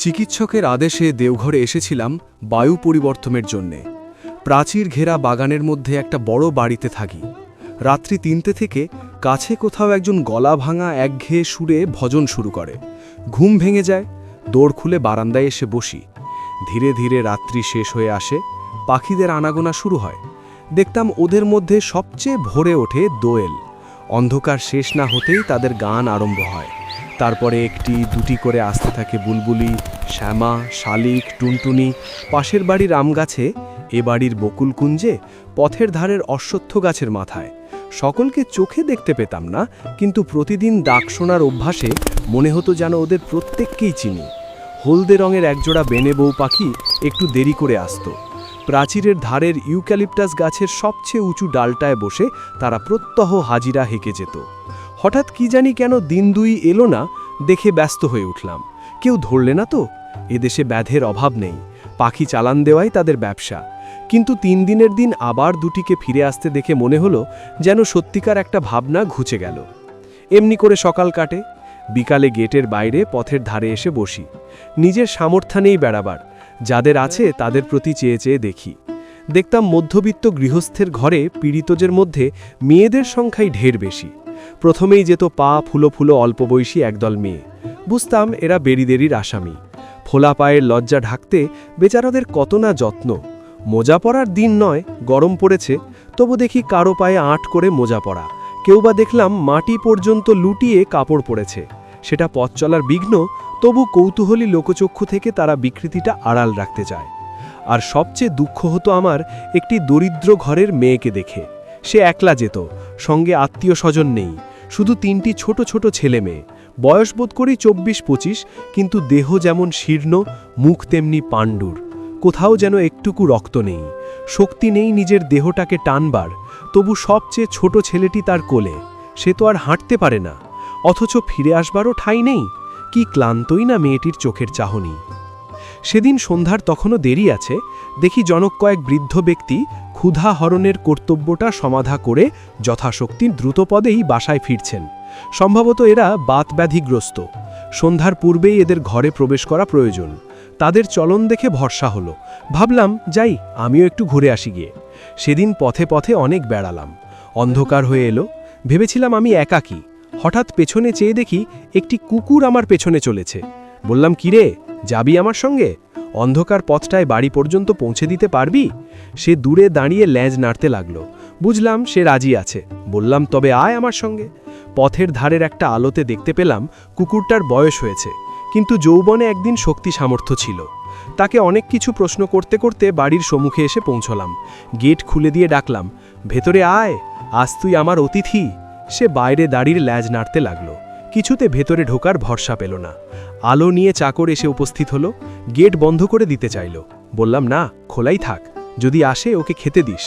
চিকিৎসকের আদেশে দেওঘরে এসেছিলাম বায়ু পরিবর্তনের জন্যে। প্রাচীর ঘেরা বাগানের মধ্যে একটা বড় বাড়িতে থাকি। রাত্রি ৩টে থেকে কাছে কোথাও একজন গলা ভাঙা একঘেয়ে সুরে ভজন শুরু করে। ঘুম ভেঙে যায়, দৌড় খুলে বারান্দায় এসে বসি। ধীরে ধীরে রাত্রি শেষ হয়ে আসে, পাখিদের আনাগোনা শুরু হয়। দেখতাম ওদের মধ্যে সবচেয়ে ভরে ওঠে দোয়েল। অন্ধকার শেষ না হতেই তাদের গান আরম্ভ হয়। তারপরে একটি দুটি করে আসতে থাকে বুলবুলি, শ্যামা, শালিক, টুনটুনি, পাশের বাড়ির আম গাছে, এ বাড়ির বকুল কুঞ্জে, পথের ধারের অশ্বত্থ গাছের মাথায়। সকলকে চোখে দেখতে পেতাম না, কিন্তু প্রতিদিন ডাক শোনার অভ্যাসে মনে হতো যেন ওদের প্রত্যেককেই চিনি। হলদে রঙের একজোড়া বেনে বউ পাখি একটু দেরি করে আসতো। প্রাচীরের ধারের ইউক্যালিপটাস গাছের সবচেয়ে উঁচু ডালটায় বসে তারা প্রত্যহ হাজিরা হেঁকে যেত। হঠাৎ কি জানি কেন দিন দুই এলো না, দেখে ব্যস্ত হয়ে উঠলাম। কেউ ধরলে না তো? এদেশে ব্যাধের অভাব নেই, পাখি চালান দেওয়াই তাদের ব্যবসা। কিন্তু ৩ দিনের দিন আবার দুটিকে ফিরে আসতে দেখে মনে হলো যেন সত্যিকার একটা ভাবনা ঘুচে গেল। এমনি করে সকাল কাটে। বিকালে গেটের বাইরে পথের ধারে এসে বসি। নিজের সামর্থ্য নেই বেড়াবার, যাদের আছে তাদের প্রতি চেয়ে চেয়ে দেখি। দেখতাম মধ্যবিত্ত গৃহস্থের ঘরে পীড়িতদের মধ্যে মেয়েদের সংখ্যাই ঢের বেশি। প্রথমেই যেত পা ফুলো ফুলো অল্প বয়সী একদল মেয়ে। বুঝতাম এরা বেরিদেরির আসামি। ফোলা পায়ের লজ্জা ঢাকতে বেচারাদের কত না যত্ন। মোজা পরার দিন নয়, গরম পড়েছে, তবু দেখি কারো পায়ে আঁট করে মোজা পরা, কেউ বা দেখলাম মাটি পর্যন্ত লুটিয়ে কাপড় পরেছে। সেটা পথ চলার বিঘ্ন, তবু কৌতূহলী লোকচক্ষু থেকে তারা বিকৃতিটা আড়াল রাখতে চায়। আর সবচেয়ে দুঃখ হতো আমার একটি দরিদ্র ঘরের মেয়েকে দেখে। সে একলা যেত, সঙ্গে আত্মীয় স্বজন নেই, শুধু ৩টি ছোট ছোট ছেলে মেয়ে। বয়স বোধ করি ২৪-২৫, কিন্তু দেহ যেমন শীর্ণ, মুখ তেমনি পাণ্ডুর। কোথাও যেন একটুকু রক্ত নেই, শক্তি নেই নিজের দেহটাকে টানবার। তবু সবচেয়ে ছোট ছেলেটি তার কোলে, সে তো আর হাঁটতে পারে না, অথচ ফিরে আসবারও ঠাঁই নেই। কি ক্লান্তই না মেয়েটির চোখের চাহনি। সেদিন সন্ধ্যার তখনও দেরি আছে, দেখি জনক কয়েক বৃদ্ধ ব্যক্তি ক্ষুধা হরণের কর্তব্যটা সমাধা করে যথাশক্তি দ্রুতপদেই বাসায় ফিরছেন। সম্ভবত এরা বাতব্যাধিগ্রস্ত। সন্ধ্যার পূর্বেই এদের ঘরে প্রবেশ করা প্রয়োজন। তাদের চলন দেখে ভরসা হলো। ভাবলাম যাই, আমিও একটু ঘুরে আসি গিয়ে। সেদিন পথে পথে অনেক বেড়ালাম। অন্ধকার হয়ে এলো, ভেবেছিলাম আমি একাকী। হঠাৎ পেছনে চেয়ে দেখি একটি কুকুর আমার পেছনে চলেছে। বললাম, কিরে, যাবি আমার সঙ্গে? অন্ধকার পথটায় বাড়ি পর্যন্ত পৌঁছে দিতে পারবি? সে দূরে দাঁড়িয়ে ল্যাজ নাড়তে লাগলো। বুঝলাম সে রাজি আছে। বললাম, তবে আয় আমার সঙ্গে। পথের ধারের একটা আলোতে দেখতে পেলাম কুকুরটার বয়স হয়েছে, কিন্তু যৌবনে একদিন শক্তি সামর্থ্য ছিল। তাকে অনেক কিছু প্রশ্ন করতে করতে বাড়ির সম্মুখে এসে পৌঁছলাম। গেট খুলে দিয়ে ডাকলাম, ভেতরে আয়, আজ তুই আমার অতিথি। সে বাইরে দাঁড়িয়ে ল্যাজ নাড়তে লাগলো। কিছুতে ভেতরে ঢোকার ভরসা পেল না। আলো নিয়ে চাকর এসে উপস্থিত হলো। গেট বন্ধ করে দিতে চাইল। বললাম, না, খোলাই থাক, যদি আসে ওকে খেতে দিস।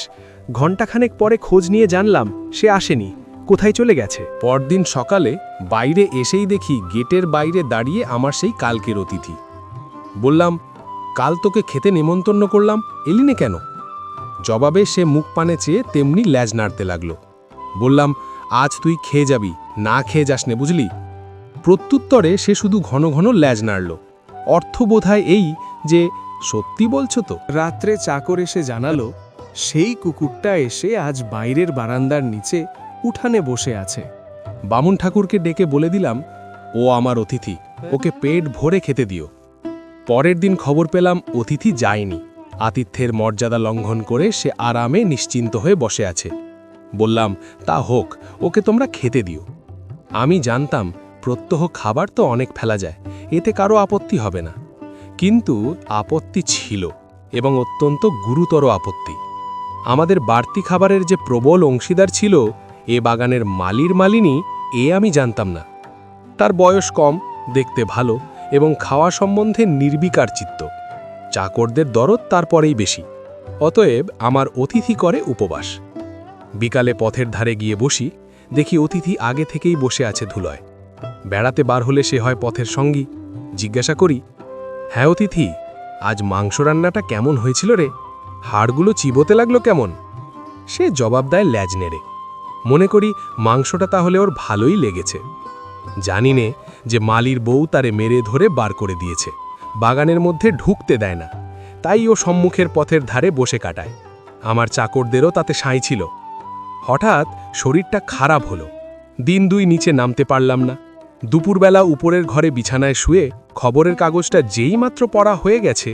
ঘণ্টাখানেক পরে খোঁজ নিয়ে জানলাম সে আসেনি, কোথায় চলে গেছে। পরদিন সকালে বাইরে এসেই দেখি গেটের বাইরে দাঁড়িয়ে আমার সেই কালকের অতিথি। বললাম, কাল তোকে খেতে নেমন্তন্ন করলাম, এলিনে কেন? জবাবে সে মুখ পানে চেয়ে তেমনি ল্যাজ নাড়তে লাগলো। বললাম, আজ তুই খেয়ে যাবি, না খেয়ে যাসনে, বুঝলি? প্রত্যুত্তরে সে শুধু ঘন ঘন ল্যাজ নাড়ল। অর্থ বোধহয় এই যে, সত্যি বলছো তো? রাত্রে চাকর এসে জানালো সেই কুকুরটা এসে আজ বাইরের বারান্দার নিচে উঠানে বসে আছে। বামুন ঠাকুরকে ডেকে বলে দিলাম, ও আমার অতিথি, ওকে পেট ভরে খেতে দিও। পরের দিন খবর পেলাম অতিথি যায়নি। আতিথ্যের মর্যাদা লঙ্ঘন করে সে আরামে নিশ্চিন্ত হয়ে বসে আছে। বললাম, তা হোক, ওকে তোমরা খেতে দিও। আমি জানতাম প্রত্যহ খাবার তো অনেক ফেলা যায়, এতে কারো আপত্তি হবে না। কিন্তু আপত্তি ছিল, এবং অত্যন্ত গুরুতর আপত্তি। আমাদের বাড়তি খাবারের যে প্রবল অংশীদার ছিল এ বাগানের মালিনী, এ আমি জানতাম না। তার বয়স কম, দেখতে ভালো এবং খাওয়া সম্বন্ধে নির্বিকার চিত্ত। চাকরদের দরদ তারপরেই বেশি। অতএব আমার অতিথি করে উপবাস। বিকালে পথের ধারে গিয়ে বসি, দেখি অতিথি আগে থেকেই বসে আছে ধুলোয়। বেড়াতে বার হলে সে হয় পথের সঙ্গী। জিজ্ঞাসা করি, হ্যাঁ অতিথি, আজ মাংস রান্নাটা কেমন হয়েছিল রে? হাড়গুলো চিবোতে লাগলো কেমন? সে জবাব দেয় ল্যাজ নেড়ে। মনে করি মাংসটা তাহলে ওর ভালোই লেগেছে। জানি নে যে মালির বউ তারে মেরে ধরে বার করে দিয়েছে। বাগানের মধ্যে ঢুকতে দেয় না, তাই ও সম্মুখের পথের ধারে বসে কাটায়। আমার চাকরদেরও তাতে সাঁই ছিল। হঠাৎ শরীরটা খারাপ হলো, দিন দুই নিচে নামতে পারলাম না। দুপুরবেলা উপরের ঘরে বিছানায় শুয়ে খবরের কাগজটা যেই মাত্র পড়া হয়ে গেছে,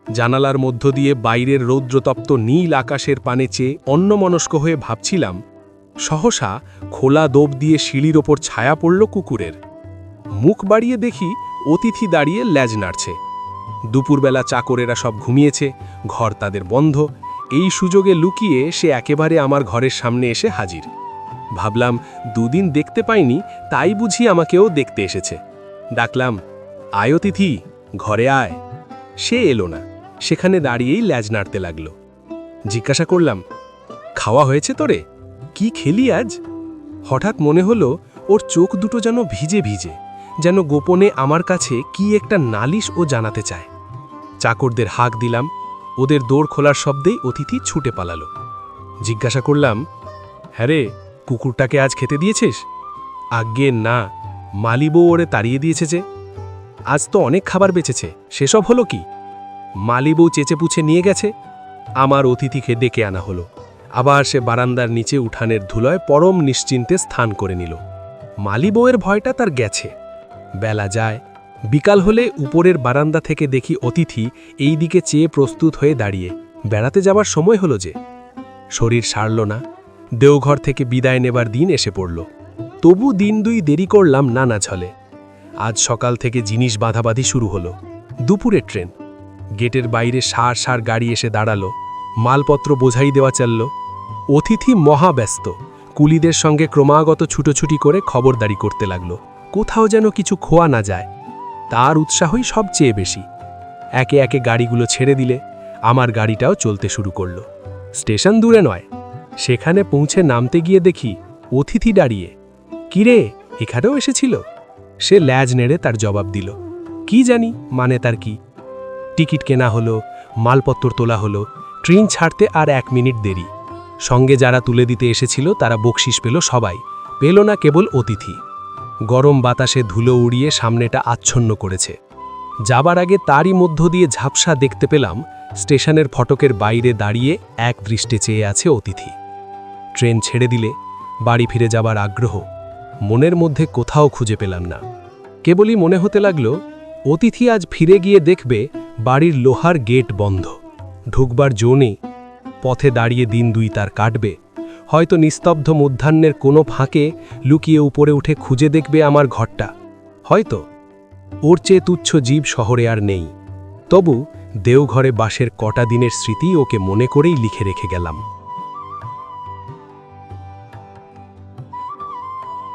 জানালার মধ্য দিয়ে বাইরের রৌদ্রতপ্ত নীল আকাশের পানে চেয়ে অন্যমনস্ক হয়ে ভাবছিলাম, সহসা খোলা দোব দিয়ে সিঁড়ির ওপর ছায়া পড়ল কুকুরের। মুখ বাড়িয়ে দেখি অতিথি দাঁড়িয়ে ল্যাজ নাড়ছে। দুপুরবেলা চাকরেরা সব ঘুমিয়েছে, ঘর তাদের বন্ধ। এই সুযোগে লুকিয়ে সে একেবারে আমার ঘরের সামনে এসে হাজির। ভাবলাম দুদিন দেখতে পাইনি, তাই বুঝি আমাকেও দেখতে এসেছে। ডাকলাম, আয় অতিথি, ঘরে আয়। সে এলো না, সেখানে দাঁড়িয়েই ল্যাজ নাড়তে লাগল। জিজ্ঞাসা করলাম, খাওয়া হয়েছে তোরে? কি খেলি আজ? হঠাৎ মনে হলো ওর চোখ দুটো যেন ভিজে ভিজে, যেন গোপনে আমার কাছে কি একটা নালিশ ও জানাতে চায়। চাকরদের হাঁক দিলাম, ওদের দৌড় খোলার শব্দেই অতিথি ছুটে পালালো। জিজ্ঞাসা করলাম, হ্যাঁ রে, কুকুরটাকে আজ খেতে দিয়েছিস? আজ্ঞে না, মালিবউ ওরে তাড়িয়ে দিয়েছে যে। আজ তো অনেক খাবার বেঁচেছে, সেসব হলো কি? মালিবউ চেঁচে পুছে নিয়ে গেছে। আমার অতিথিকে ডেকে আনা হলো। আবার সে বারান্দার নিচে উঠানের ধুলোয় পরম নিশ্চিন্তে স্থান করে নিল। মালিবউয়ের ভয়টা তার গেছে। বেলা যায়, বিকাল হলে উপরের বারান্দা থেকে দেখি অতিথি এই দিকে চেয়ে প্রস্তুত হয়ে দাঁড়িয়ে। বেড়াতে যাবার সময় হলো যে। শরীর সারল না, দেওঘর থেকে বিদায় নেবার দিন এসে পড়ল। তবু দিন দুই দেরি করলাম নানা ছলে। আজ সকাল থেকে জিনিস বাঁধাবাঁধি শুরু হলো। দুপুরের ট্রেন। গেটের বাইরে সার সার গাড়ি এসে দাঁড়ালো, মালপত্র বোঝাই দেওয়া চলল। অতিথি মহাব্যস্ত, কুলিদের সঙ্গে ক্রমাগত ছুটোছুটি করে খবরদারি করতে লাগলো, কোথাও যেন কিছু খোয়া না যায়। তার উৎসাহই সবচেয়ে বেশি। একে একে গাড়িগুলো ছেড়ে দিলে আমার গাড়িটাও চলতে শুরু করল। স্টেশন দূরে নয়, সেখানে পৌঁছে নামতে গিয়ে দেখি অতিথি দাঁড়িয়ে। কিরে, এখানেও এসেছিল? সে ল্যাজ নেড়ে তার জবাব দিল, কি জানি মানে তার কি। টিকিট কেনা হলো, মালপত্র তোলা হলো, ট্রেন ছাড়তে আর 1 মিনিট দেরি। সঙ্গে যারা তুলে দিতে এসেছিল তারা বকশিস পেল সবাই, পেল না কেবল অতিথি। গরম বাতাসে ধুলো উড়িয়ে সামনেটা আচ্ছন্ন করেছে। যাবার আগে তারই মধ্য দিয়ে ঝাপসা দেখতে পেলাম স্টেশনের ফটকের বাইরে দাঁড়িয়ে এক দৃষ্টে চেয়ে আছে অতিথি। ট্রেন ছেড়ে দিলে বাড়ি ফিরে যাবার আগ্রহ মনের মধ্যে কোথাও খুঁজে পেলাম না। কেবলই মনে হতে লাগলো অতিথি আজ ফিরে গিয়ে দেখবে বাড়ির লোহার গেট বন্ধ, ঢুকবার জো নেই। পথে দাঁড়িয়ে দিন দুই তার কাটবে, হয়তো নিস্তব্ধ মধ্যাহ্নের কোনো ফাঁকে লুকিয়ে উপরে উঠে খুঁজে দেখবে আমার ঘরটা। হয়তো ওর চেয়ে তুচ্ছ জীব শহরে আর নেই। তবু দেওঘরে বাসের কটা দিনের স্মৃতি ওকে মনে করেই লিখে রেখে গেলাম।